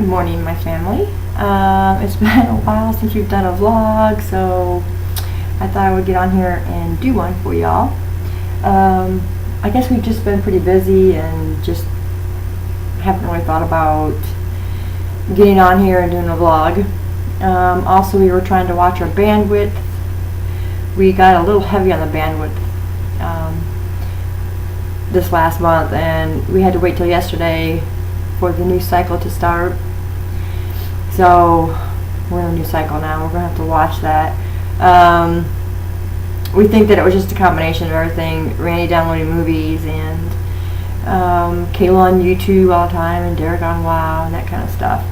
Good morning, my family. It's been a while since we've done a vlog, so I thought I would get on here and do one for y'all. I guess we've just been pretty busy and just haven't really thought about getting on here and doing a vlog. Also, we were trying to watch our bandwidth. We got a little heavy on the bandwidth this last month, and we had to wait till yesterday for the new cycle to start. So we're in a new cycle now. We're gonna have to watch that. We think that it was just a combination of everything. Randy downloading movies and Kayla on YouTube all the time and Derek on WoW and that kind of stuff.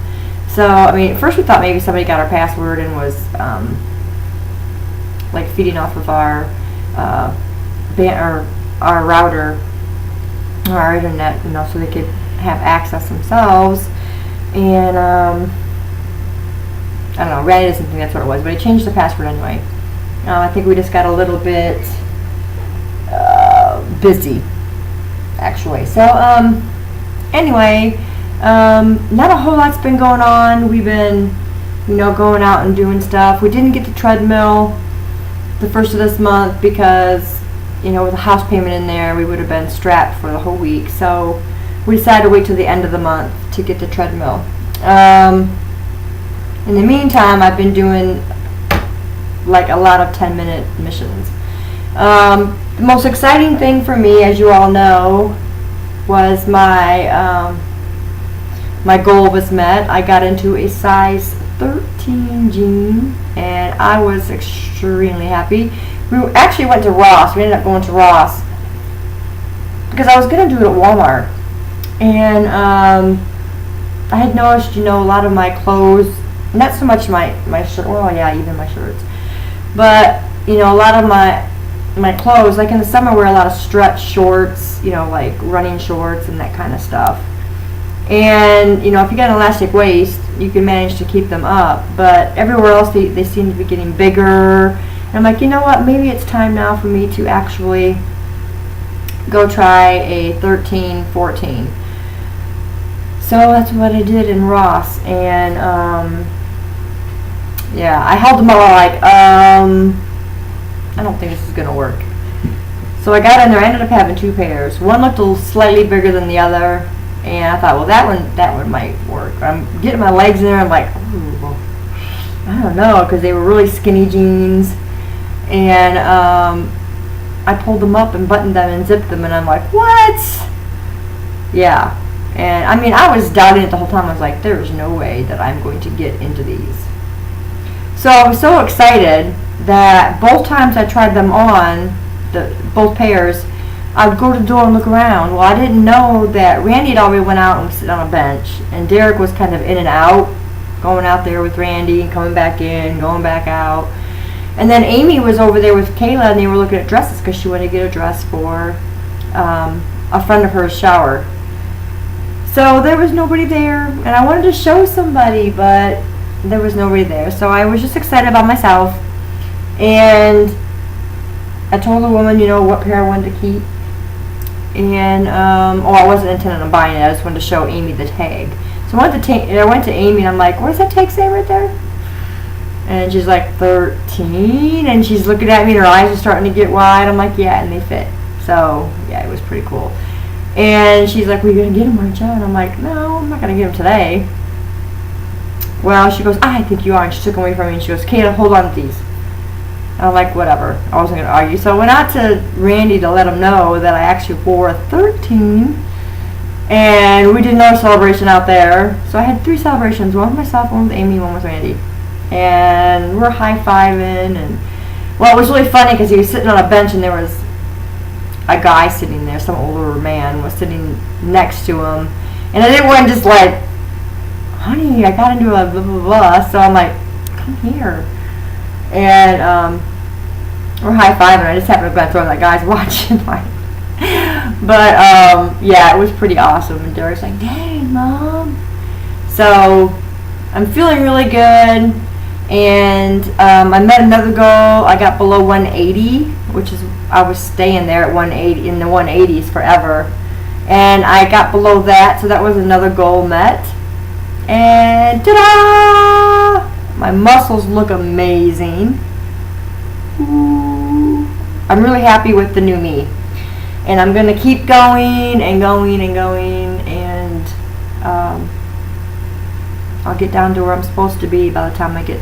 So I mean, at first we thought maybe somebody got our password and was like feeding off of our our router or our internet, you know, so they could have access themselves. And I don't know, Randy doesn't think that's what it was, but he changed the password anyway. I think we just got a little bit busy, actually. So anyway, not a whole lot's been going on. We've been, you know, going out and doing stuff. We didn't get the treadmill the first of this month because, you know, with a house payment in there, we would have been strapped for the whole week. So we decided to wait till the end of the month to get the treadmill. In the meantime, I've been doing like a lot of 10-minute missions. The most exciting thing for me, as you all know, was my my goal was met. I got into a size 13 jean, and I was extremely happy. We actually went to Ross. We ended up going to Ross because I was going to do it at Walmart. And I had noticed, you know, a lot of my clothes, not so much my shirt, well, yeah, even my shirts, but, you know, a lot of my clothes, like in the summer, I wear a lot of stretch shorts, you know, like running shorts and that kind of stuff. And, you know, if you got an elastic waist, you can manage to keep them up, but everywhere else they seem to be getting bigger. And I'm like, you know what, maybe it's time now for me to actually go try a 13, 14. So that's what I did in Ross, and yeah, I held them all like, I don't think this is gonna work. So I got in there. I ended up having two pairs. One looked a little slightly bigger than the other, and I thought, well, that one might work. I'm getting my legs in there. I'm like, ooh, I don't know, because they were really skinny jeans, and I pulled them up and buttoned them and zipped them, and I'm like, what? Yeah. And I mean, I was doubting it the whole time. I was like, there's no way that I'm going to get into these. So I was so excited that both times I tried them on, both pairs, I would go to the door and look around. Well, I didn't know that Randy had already went out and was sitting on a bench, and Derek was kind of in and out, going out there with Randy and coming back in, going back out. And then Amy was over there with Kayla, and they were looking at dresses because she wanted to get a dress for a friend of hers shower. So there was nobody there, and I wanted to show somebody, but there was nobody there. So I was just excited about myself, and I told the woman, you know, what pair I wanted to keep. And I wasn't intending on buying it. I just wanted to show Amy the tag. So I went to Amy, and I'm like, what does that tag say right there? And she's like, 13, and she's looking at me, and her eyes are starting to get wide. I'm like, yeah, and they fit. So yeah, it was pretty cool. And she's like, well, you're going to get them, aren't you? And I'm like, no, I'm not going to get them today. Well, she goes, I think you are. And she took them away from me, and she goes, Kayla, hold on to these. And I'm like, whatever. I wasn't going to argue. So I went out to Randy to let him know that I actually wore a 13. And we did another celebration out there. So I had 3 celebrations. One with myself, one with Amy, one with Randy. And we're high-fiving. And well, it was really funny because he was sitting on a bench, and there was a guy sitting there, some older man was sitting next to him, and I didn't want to just like, honey, I got into a blah blah blah. So I'm like, come here, and we're high fiving. I just happened to glance over, that guy's watching. Like, but yeah, it was pretty awesome. And Derek's like, dang, Mom. So I'm feeling really good, and I met another goal. I got below 180, which is, I was staying there at 180 in the 180s forever, and I got below that, so that was another goal met. And ta-da! My muscles look amazing. Ooh. I'm really happy with the new me. And I'm going to keep going and going and going, and I'll get down to where I'm supposed to be by the time I get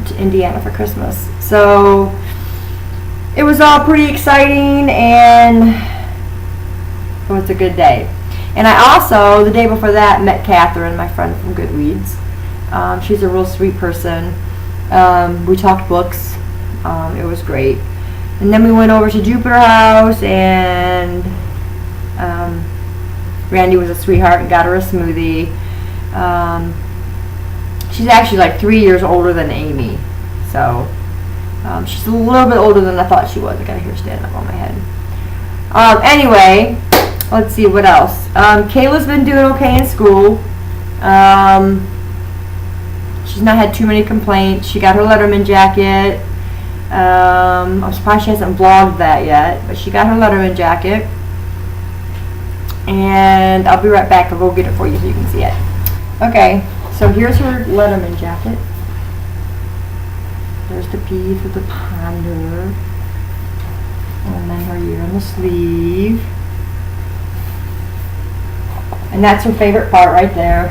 to Indiana for Christmas. So it was all pretty exciting, and it was a good day. And I also, the day before that, met Catherine, my friend from Goodreads. She's a real sweet person. We talked books. It was great. And then we went over to Jupiter House, and Randy was a sweetheart and got her a smoothie. She's actually like 3 years older than Amy. So she's a little bit older than I thought she was. I got a hair standing up on my head. Anyway, let's see what else. Kayla's been doing okay in school. She's not had too many complaints. She got her Letterman jacket. I'm surprised she hasn't vlogged that yet, but she got her Letterman jacket. And I'll be right back. I'll go get it for you so you can see it. Okay, so here's her Letterman jacket. There's the piece with the ponder. And then her ear on the sleeve. And that's her favorite part right there.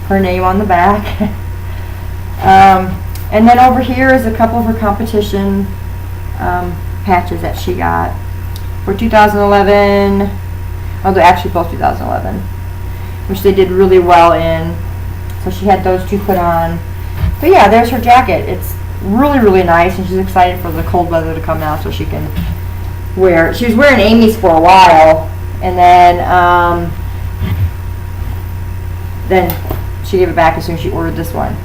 Her name on the back. And then over here is a couple of her competition patches that she got for 2011. Oh, they're actually both 2011, which they did really well in. So she had those two put on. But yeah, there's her jacket. It's really, really nice, and she's excited for the cold weather to come now so she can wear it. She was wearing Amy's for a while, and then she gave it back as soon as she ordered this one.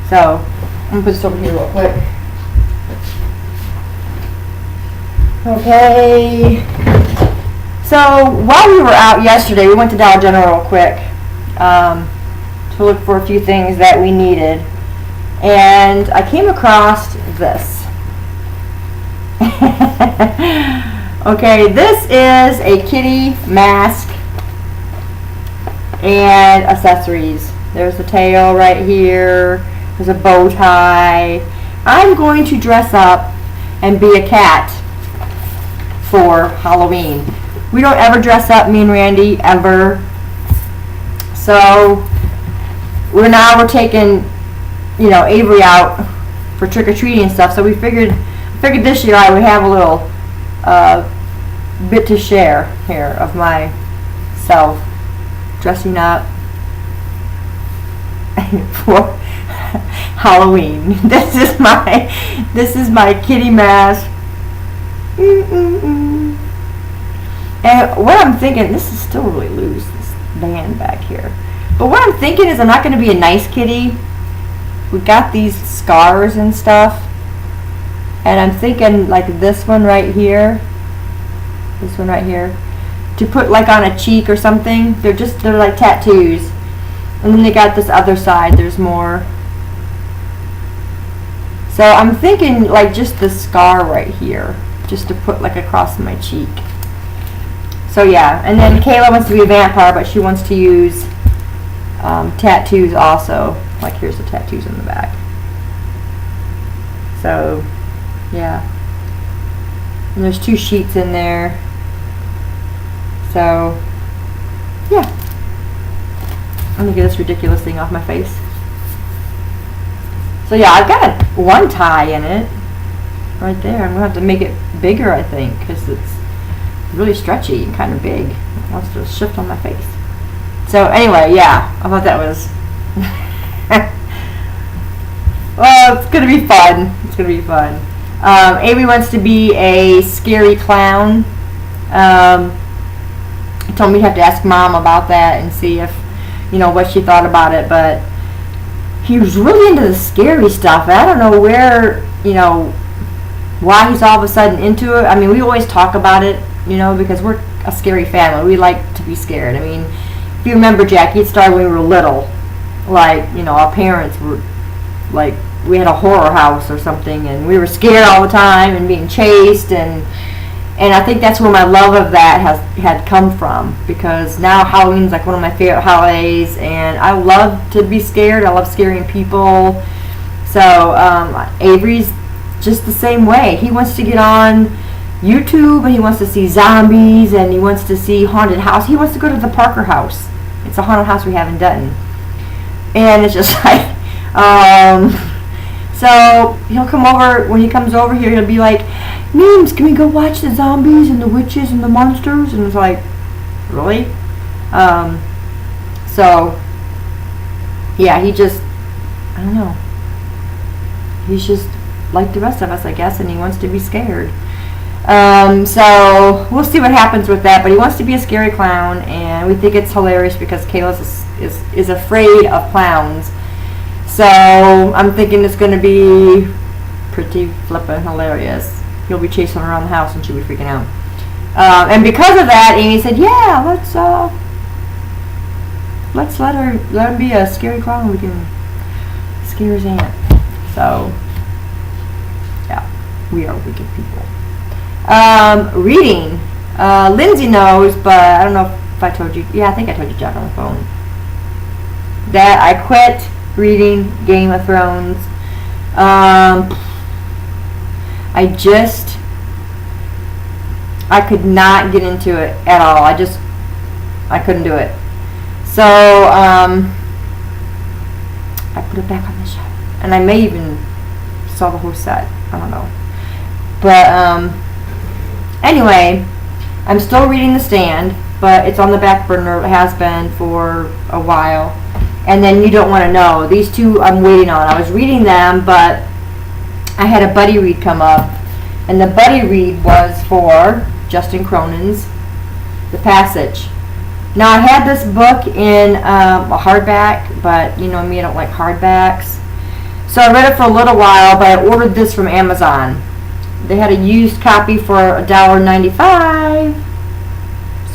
So I'm going to put this over here real quick. Okay. So while we were out yesterday, we went to Dollar General real quick to look for a few things that we needed. And I came across this. Okay, this is a kitty mask and accessories. There's the tail right here. There's a bow tie. I'm going to dress up and be a cat for Halloween. We don't ever dress up, me and Randy, ever. So we're taking, Avery out for trick-or-treating and stuff. So we figured this year I would have a little bit to share here of myself dressing up for Halloween. This is my kitty mask. And what I'm thinking, this is still really loose, this band back here. But what I'm thinking is I'm not going to be a nice kitty. We got these scars and stuff. And I'm thinking like this one right here. This one right here. To put like on a cheek or something. They're like tattoos. And then they got this other side. There's more. So I'm thinking like just the scar right here. Just to put like across my cheek. So yeah. And then Kayla wants to be a vampire, but she wants to use tattoos also. Like here's the tattoos in the back. So yeah. And there's 2 sheets in there. So yeah. Let me get this ridiculous thing off my face. So yeah, I've got one tie in it. Right there. I'm going to have to make it bigger, I think, because it's really stretchy and kind of big. It wants to shift on my face. So anyway, yeah. I thought that was... well, it's going to be fun. It's going to be fun. Amy wants to be a scary clown. He told me to have to ask Mom about that and see if, what she thought about it. But he was really into the scary stuff. I don't know where, why he's all of a sudden into it. I mean, we always talk about it, because we're a scary family. We like to be scared. I mean, if you remember, Jackie, it started when we were little. Like, our parents were, like, we had a horror house or something, and we were scared all the time and being chased, and And I think that's where my love of that had come from, because now Halloween's like one of my favorite holidays, and I love to be scared. I love scaring people. So Avery's just the same way. He wants to get on YouTube and he wants to see zombies and he wants to see haunted house. He wants to go to the Parker house. It's a haunted house we have in Dutton. And it's just like, so he'll come over, when he comes over here, he'll be like, Memes, can we go watch the zombies and the witches and the monsters? And it's like, really? So, yeah, he just, I don't know. He's just like the rest of us, I guess, and he wants to be scared. So we'll see what happens with that, but he wants to be a scary clown, and we think it's hilarious because Kayla is afraid of clowns. So I'm thinking it's going to be pretty flippin' hilarious. He'll be chasing her around the house and she'll be freaking out. And because of that, Amy said, yeah, let's let him be a scary clown. We can scare his aunt. So, yeah, we are wicked people. Reading. Lindsay knows, but I don't know if I told you. Yeah, I think I told you, Jack, on the phone, that I quit reading Game of Thrones. I could not get into it at all. I couldn't do it. So, I put it back on the shelf. And I may even saw the whole set. I don't know. But, anyway, I'm still reading The Stand, but it's on the back burner. It has been for a while. And then You Don't Want to Know. These two I'm waiting on. I was reading them, but I had a buddy read come up. And the buddy read was for Justin Cronin's The Passage. Now, I had this book in a hardback, but you know me, I don't like hardbacks. So I read it for a little while, but I ordered this from Amazon. They had a used copy for $1.95.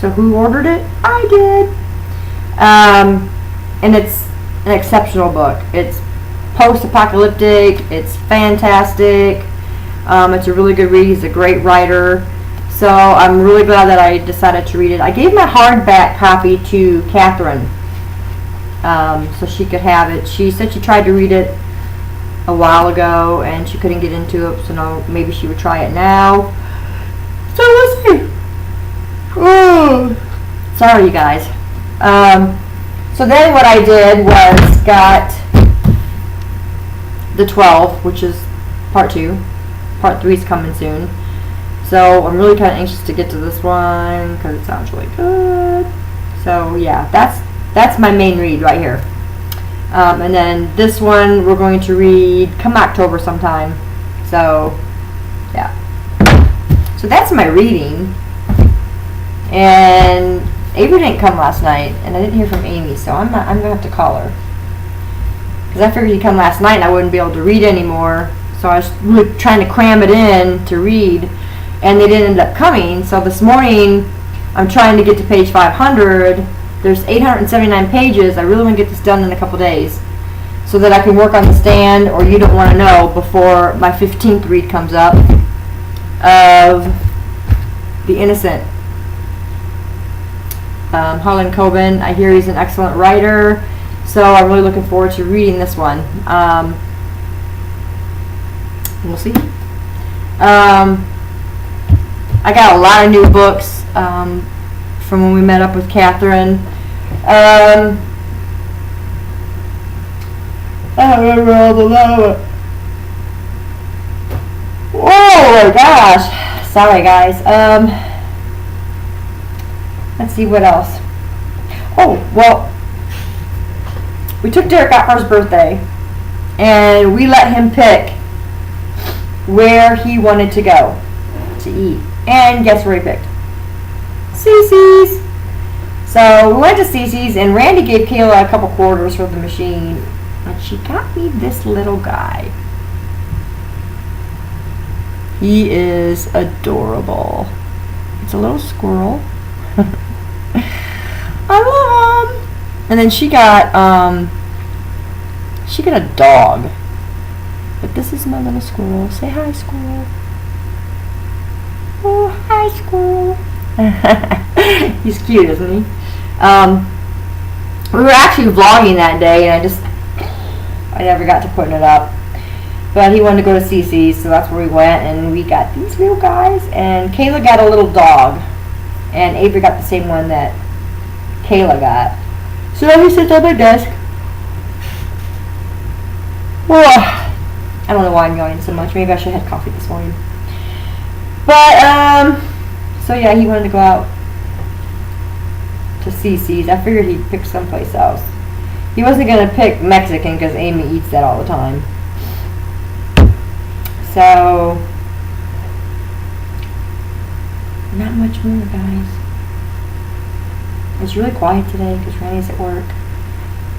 So who ordered it? I did. And it's an exceptional book. It's post-apocalyptic. It's fantastic. It's a really good read. He's a great writer. So I'm really glad that I decided to read it. I gave my hardback copy to Catherine so she could have it. She said she tried to read it a while ago and she couldn't get into it, so no, maybe she would try it now. So we'll see. Oh, sorry, you guys. So then what I did was got the 12, which is part 2. Part 3 is coming soon. So I'm really kind of anxious to get to this one because it sounds really good. So yeah, that's my main read right here. And then this one we're going to read come October sometime. So yeah. So that's my reading. And Avery didn't come last night, and I didn't hear from Amy, so I'm gonna have to call her because I figured he'd come last night and I wouldn't be able to read anymore. So I was really trying to cram it in to read, and they didn't end up coming. So this morning I'm trying to get to page 500. There's 879 pages. I really want to get this done in a couple days so that I can work on The Stand or You Don't Want to Know before my 15th read comes up of The Innocent. Harlan Coben, I hear he's an excellent writer, so I'm really looking forward to reading this one. We'll see. I got a lot of new books from when we met up with Catherine. I remember all the love. Oh my gosh. Sorry, guys. Let's see what else. Oh, well, we took Derek out for his birthday, and we let him pick where he wanted to go to eat. And guess where he picked? Cece's. So we went to Cece's, and Randy gave Kayla a couple quarters for the machine, and she got me this little guy. He is adorable. It's a little squirrel. I love him. And then she got a dog. But this is my little squirrel. Say hi, squirrel. Oh, hi. high school. He's cute, isn't he? We were actually vlogging that day, and I never got to putting it up. But he wanted to go to CC's, so that's where we went, and we got these little guys. And Kayla got a little dog, and Avery got the same one that Kayla got. So he sits on my desk. Oh, I don't know why I'm yawning so much. Maybe I should have had coffee this morning. But, so yeah, he wanted to go out to CC's. I figured he'd pick someplace else. He wasn't going to pick Mexican because Amy eats that all the time. So, not much more, guys. It's really quiet today because Randy's at work.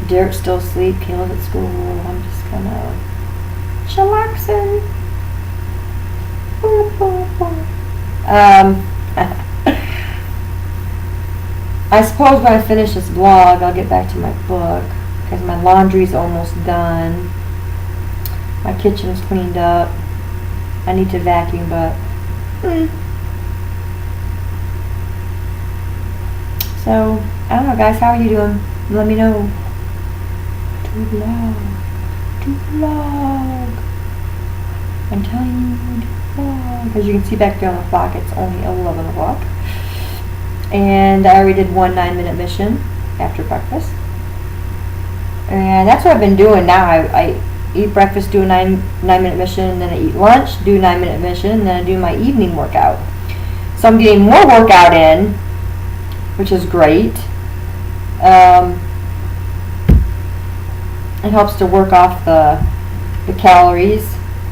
Derek's still asleep. Kayla's at school. I'm just kind of chillaxing. I suppose when I finish this vlog, I'll get back to my book because my laundry's almost done. My kitchen's cleaned up. I need to vacuum, but so I don't know, guys. How are you doing? Let me know. To vlog. I'm telling you to vlog. As you can see back there on the clock, it's only 11 o'clock. And I already did one 9-minute mission after breakfast. And that's what I've been doing now. I eat breakfast, do a 9-minute mission, then I eat lunch, do a 9-minute mission, and then I do my evening workout. So I'm getting more workout in, which is great. It helps to work off the calories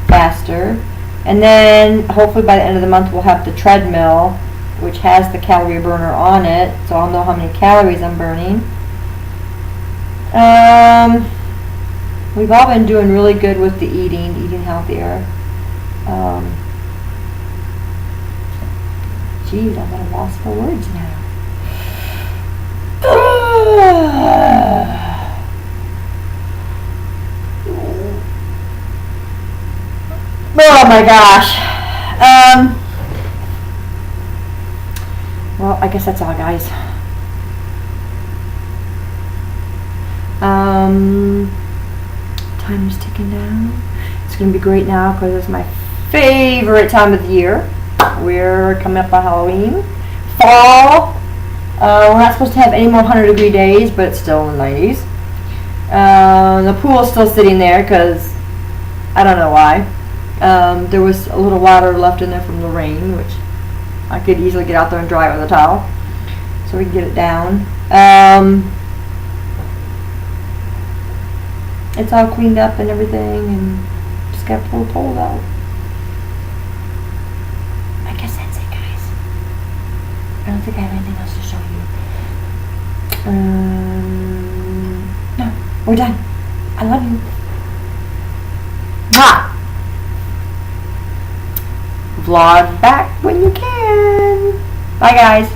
faster. And then hopefully by the end of the month we'll have the treadmill, which has the calorie burner on it, so I'll know how many calories I'm burning. We've all been doing really good with the eating healthier. Geez, I'm at a loss for words now. Oh my gosh. Well, I guess that's all, guys. Time is ticking down. It's going to be great now because it's my favorite time of the year. We're coming up on Halloween. Fall. We're not supposed to have any more 100-degree days, but it's still in the 90s. The pool's still sitting there because I don't know why. There was a little water left in there from the rain, which I could easily get out there and dry it with a towel, so we can get it down. It's all cleaned up and everything, and just got to pull the poles out. I guess that's it, guys. I don't think I have anything else to show you. No, we're done. I love you. Mwah! Vlog back when you can. Bye, guys.